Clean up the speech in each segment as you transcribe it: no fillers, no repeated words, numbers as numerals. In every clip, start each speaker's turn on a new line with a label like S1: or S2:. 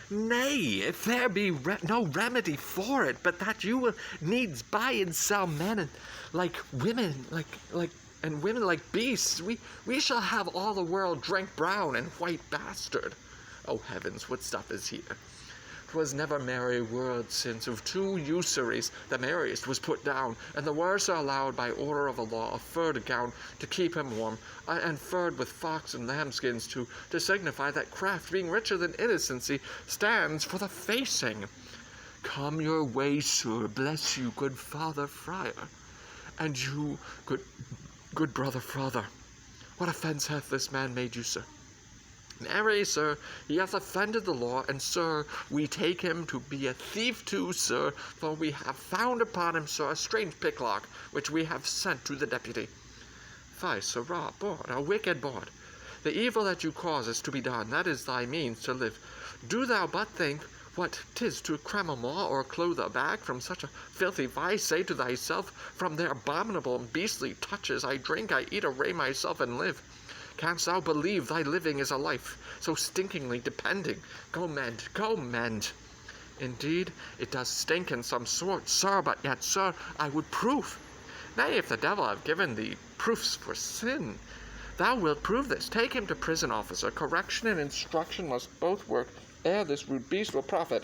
S1: Nay, if there be no remedy for it, but that you will needs buy and sell men and like women, and women like beasts, we shall have all the world drink brown and white bastard. Oh heavens, what stuff is here? 'Twas never merry world since of two usuries the merriest was put down, and the worse are allowed by order of a law a furred gown to keep him warm, and furred with fox and lambskins to signify that craft, being richer than innocency, stands for the facing. Come your way, sir, bless you, good father friar, and you, good brother father. What offence hath this man made you, sir? Marry, sir, he hath offended the law, and, sir, we take him to be a thief too, sir, for we have found upon him, sir, a strange picklock, which we have sent to the deputy. Fie, sirrah, bawd, a wicked bawd. The evil that you cause is to be done, that is thy means to live. Do thou but think what 'tis to cram a maw or clothe a bag from such a filthy vice, say to thyself, from their abominable and beastly touches I drink, I eat, array myself, and live. Canst thou believe thy living is a life so stinkingly depending? Go mend, go mend. Indeed, it does stink in some sort, sir, but yet, sir, I would prove. Nay, if the devil have given thee proofs for sin, thou wilt prove this. Take him to prison, officer. Correction and instruction must both work, ere this rude beast will profit.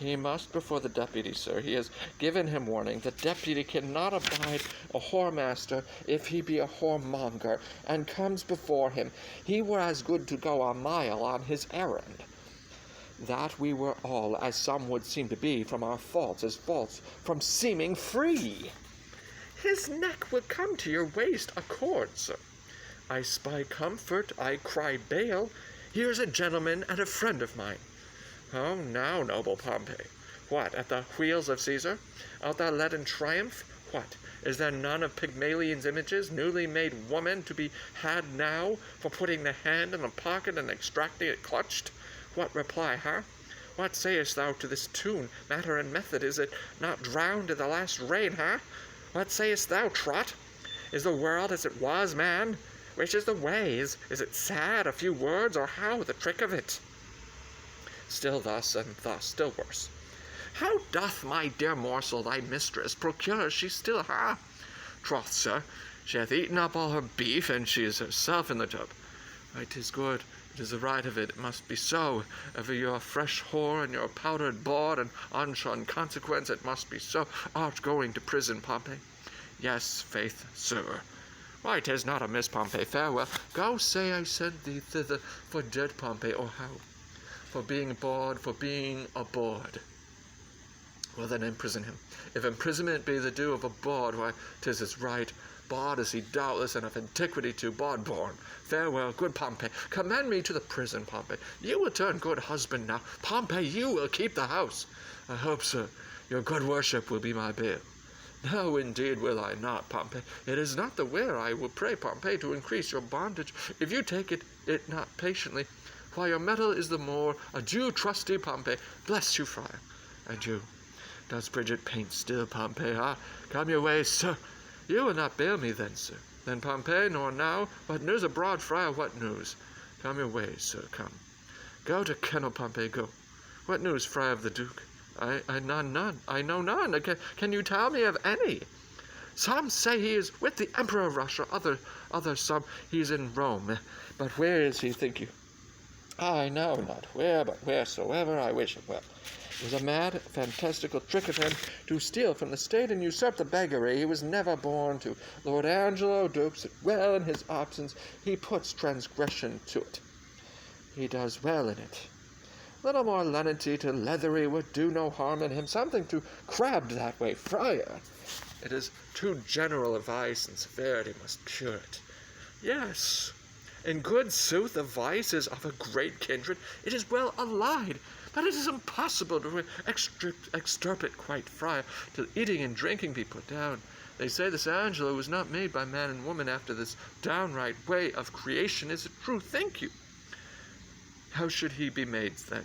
S1: He must before the deputy, sir. He has given him warning. The deputy cannot abide a whoremaster if he be a whoremonger, and comes before him. He were as good to go a mile on his errand. That we were all, as some would seem to be, from our faults, as faults from seeming free. His neck will come to your waist a cord, sir. I spy comfort, I cry bail. Here's a gentleman and a friend of mine. Oh, now, noble Pompey, what, at the wheels of Caesar? Art thou led in triumph? What, is there none of Pygmalion's images, newly made woman, to be had now, for putting the hand in the pocket and extracting it clutched? What reply, huh? What sayest thou to this tune? Matter and method, is it not drowned in the last rain, huh? What sayest thou, Trot? Is the world as it was, man? Which is the way? Is it sad, a few words, or how, the trick of it? Still thus, and thus, still worse. How doth my dear morsel thy mistress procure she still ha? Troth, sir, she hath eaten up all her beef, and she is herself in the tub. Why, 'tis good, it is the right of it, it must be so. Ever your fresh whore and your powdered bawd, and unshun consequence, it must be so. Art going to prison, Pompey? Yes, faith, sir. Why, 'tis not amiss, Pompey, farewell. Go say I sent thee thither for dead, Pompey, or how? For being bored, for being a bawd. Well, then imprison him. If imprisonment be the due of a bawd, why, 'tis his right. Bawd is he doubtless, and of antiquity too, bawd-born. Farewell, good Pompey. Commend me to the prison, Pompey. You will turn good husband now. Pompey, you will keep the house. I hope, sir, your good worship will be my bail. No, indeed will I not, Pompey. It is not the will. I will pray, Pompey, to increase your bondage, if you take it not patiently. While your metal is the more, adieu, trusty Pompey. Bless you, friar. Adieu. Does Bridget paint still, Pompey? Ah, come your way, sir. You will not bail me then, sir. Then, Pompey, nor now. What news abroad, friar, what news? Come your way, sir, come. Go to kennel, Pompey, go. What news, friar of the Duke? I know none. Can you tell me of any? Some say he is with the Emperor of Russia, others some he is in Rome. But where is he, think you? I know not where, but wheresoever I wish him well. It was a mad, fantastical trick of him to steal from the state and usurp the beggary he was never born to. Lord Angelo dopes it well in his absence. He puts transgression to it. He does well in it. Little more lenity to leathery would do no harm in him. Something to crabbed that way, friar. It is too general a vice, and severity must cure it. Yes, in good sooth, a vice is of a great kindred. It is well allied, but it is impossible to extirpate quite, friar, till eating and drinking be put down. They say this Angelo was not made by man and woman after this downright way of creation. Is it true, think you? How should he be made, then?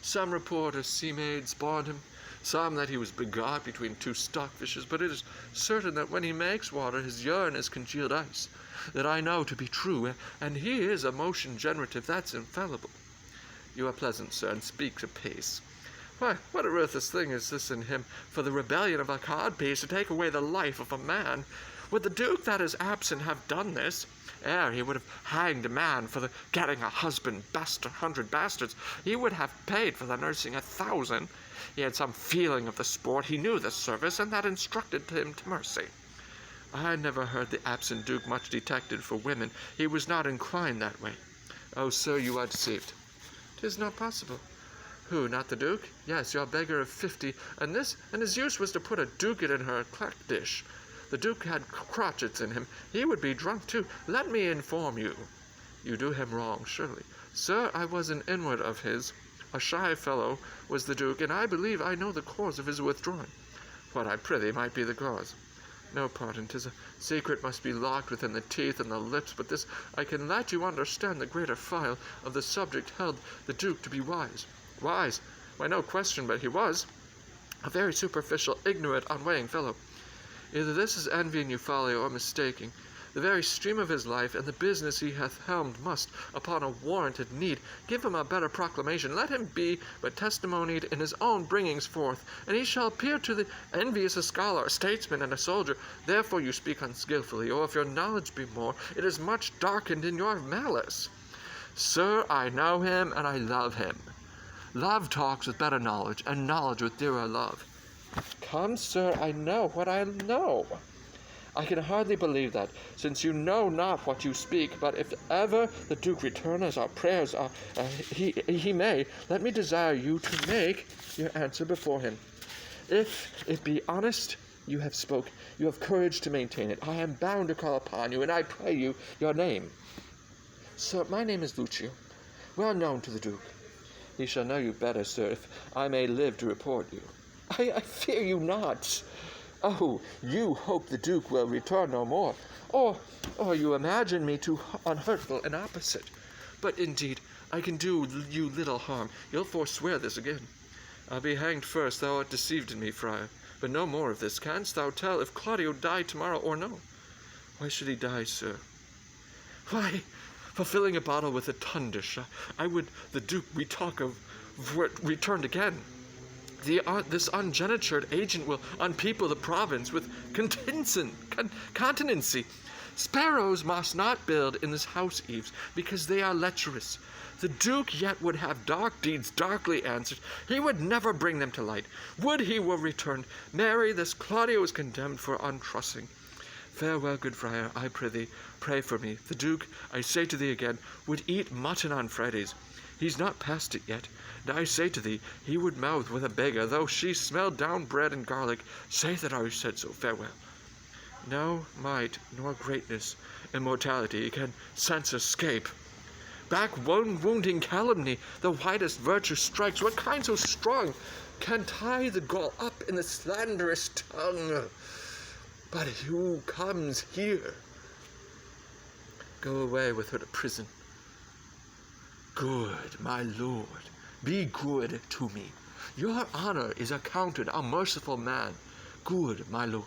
S1: Some report a sea-maid spawned him, some that he was begot between two stockfishes, but it is certain that when he makes water, his urine is congealed ice. That I know to be true, and he is a motion generative, that's infallible. You are pleasant, sir, and speak apace. Why, what a ruthless thing is this in him for the rebellion of a codpiece to take away the life of a man? Would the Duke that is absent have done this? Ere he would have hanged a man for the getting a husband, 100 bastards, he would have paid for the nursing 1,000. He had some feeling of the sport, he knew the service, and that instructed him to mercy. I never heard the absent Duke much detected for women. He was not inclined that way. Oh, sir, you are deceived. 'Tis not possible. Who, not the Duke? Yes, your beggar of 50, and his use was to put a ducat in her clack dish. The Duke had crotchets in him. He would be drunk too. Let me inform you. You do him wrong, surely. Sir, I was an inward of his. A shy fellow was the Duke, and I believe I know the cause of his withdrawing. What, I prithee, might be the cause? No, pardon, 'tis a secret must be locked within the teeth and the lips, but this I can let you understand. The greater file of the subject held the Duke to be wise. Wise? Why, no question but he was. A very superficial, ignorant, unweighing fellow. Either this is envy and folly, or mistaking. The very stream of his life, and the business he hath helmed, must, upon a warranted need, give him a better proclamation. Let him be but testimonied in his own bringings forth, and he shall appear to the envious a scholar, a statesman, and a soldier. Therefore you speak unskilfully, or if your knowledge be more, it is much darkened in your malice. Sir, I know him, and I love him. Love talks with better knowledge, and knowledge with dearer love. Come, sir, I know what I know. I can hardly believe that, since you know not what you speak, but if ever the Duke return as our prayers are, he may, let me desire you to make your answer before him. If it be honest, you have courage to maintain it. I am bound to call upon you, and I pray you your name. Sir, my name is Lucio, well known to the Duke. He shall know you better, sir, if I may live to report you. I fear you not. Oh, you hope the Duke will return no more, or you imagine me too unhurtful and opposite. But indeed, I can do you little harm. You'll forswear this again. I'll be hanged first. Thou art deceived in me, friar. But no more of this. Canst thou tell if Claudio die tomorrow or no? Why should he die, sir? Why, for filling a bottle with a tundish. I would the Duke we talk of returned again. This ungenitured agent will unpeople the province with continency. Sparrows must not build in this house eaves, because they are lecherous. The Duke yet would have dark deeds darkly answered. He would never bring them to light. Would he were returned. Marry, this Claudio is condemned for untrusting. Farewell, good friar, I prithee, pray for me. The Duke, I say to thee again, would eat mutton on Fridays. He's not past it yet. And I say to thee, he would mouth with a beggar, though she smelled down bread and garlic. Say that I said so. Farewell. No might nor greatness, immortality can sense escape. Back wounding calumny, the widest virtue strikes. What kind so strong can tie the gall up in the slanderous tongue? But who comes here? Go away with her to prison. Good, my lord, be good to me. Your honor is accounted a merciful man. Good, my lord.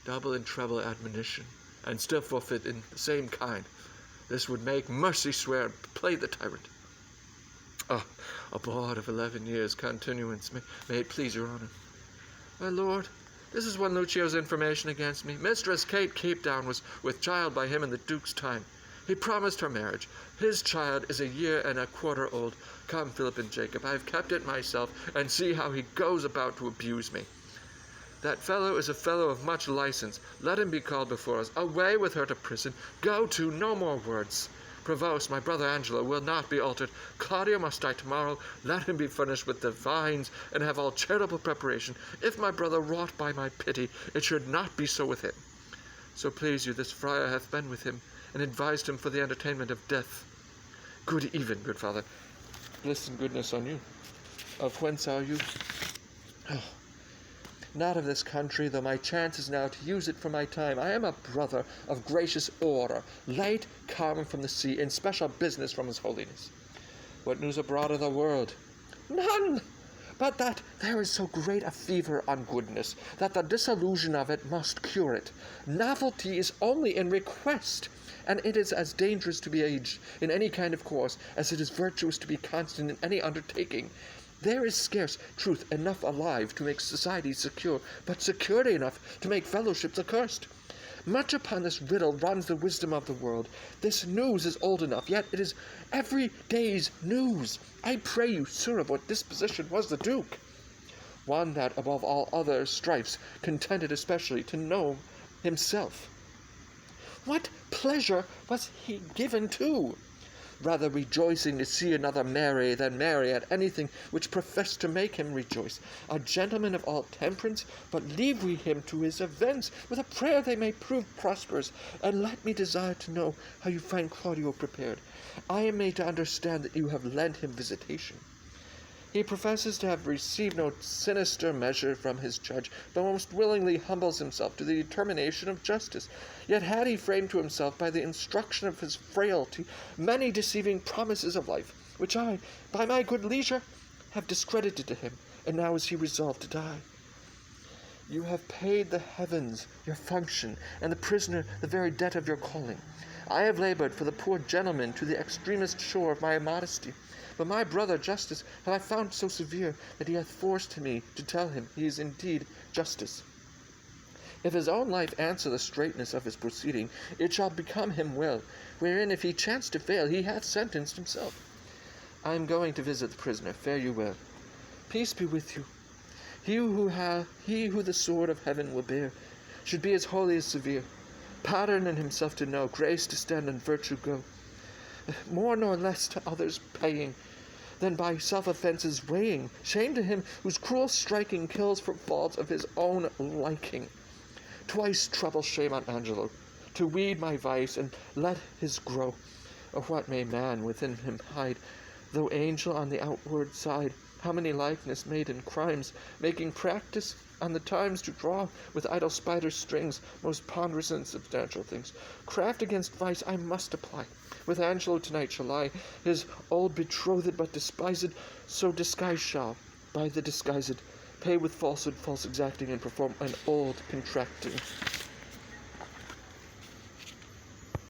S1: Double and treble admonition, and still forfeit in the same kind. This would make mercy swear and play the tyrant. A board of 11 years continuance, may it please your honor. My lord, this is one Lucio's information against me. Mistress Kate Capedown was with child by him in the Duke's time. He promised her marriage. His child is 1 year and a quarter old. Come, Philip and Jacob, I have kept it myself, and see how he goes about to abuse me. That fellow is a fellow of much license. Let him be called before us. Away with her to prison. Go to, no more words. Provost, my brother Angelo, will not be altered. Claudio must die tomorrow. Let him be furnished with the vines, and have all charitable preparation. If my brother wrought by my pity, it should not be so with him. So please you, this friar hath been with him, and advised him for the entertainment of death. Good even, good father. Bliss and goodness on you. Of whence are you? Oh. Not of this country, though my chance is now to use it for my time. I am a brother of gracious order, late come from the sea, in special business from his holiness. What news abroad of the world? None, but that there is so great a fever on goodness, that the disillusion of it must cure it. Novelty is only in request, and it is as dangerous to be aged in any kind of course as it is virtuous to be constant in any undertaking. There is scarce truth enough alive to make society secure, but security enough to make fellowships accursed. Much upon this riddle runs the wisdom of the world. This news is old enough, yet it is every day's news. I pray you, sir, of what disposition was the Duke? One that above all other strifes contended especially to know himself. What pleasure was he given to? Rather rejoicing to see another merry than merry at anything which professed to make him rejoice. A gentleman of all temperance, but leave we him to his events, with a prayer they may prove prosperous. And let me desire to know how you find Claudio prepared. I am made to understand that you have lent him visitation. He professes to have received no sinister measure from his judge, but most willingly humbles himself to the determination of justice. Yet had he framed to himself by the instruction of his frailty many deceiving promises of life, which I, by my good leisure, have discredited to him, and now is he resolved to die. You have paid the heavens your function, and the prisoner the very debt of your calling. I have labored for the poor gentleman to the extremest shore of my modesty. But my brother Justice have I found so severe that he hath forced me to tell him he is indeed Justice. If his own life answer the straightness of his proceeding, it shall become him well, wherein if he chance to fail, he hath sentenced himself. I am going to visit the prisoner. Fare you well. Peace be with you. He who the sword of heaven will bear, should be as holy as severe, pattern in himself to know, grace to stand and virtue go, more nor less to others paying, than by self-offences weighing, shame to him whose cruel striking kills for faults of his own liking. Twice treble shame on Angelo, to weed my vice and let his grow. Or what may man within him hide, though angel on the outward side? How many likeness made in crimes, making practice on the times to draw with idle spider strings most ponderous and substantial things. Craft against vice I must apply. With Angelo tonight shall lie, his old betrothed but despised, so disguised shall, by the disguised, pay with falsehood false exacting, and perform an old contracting.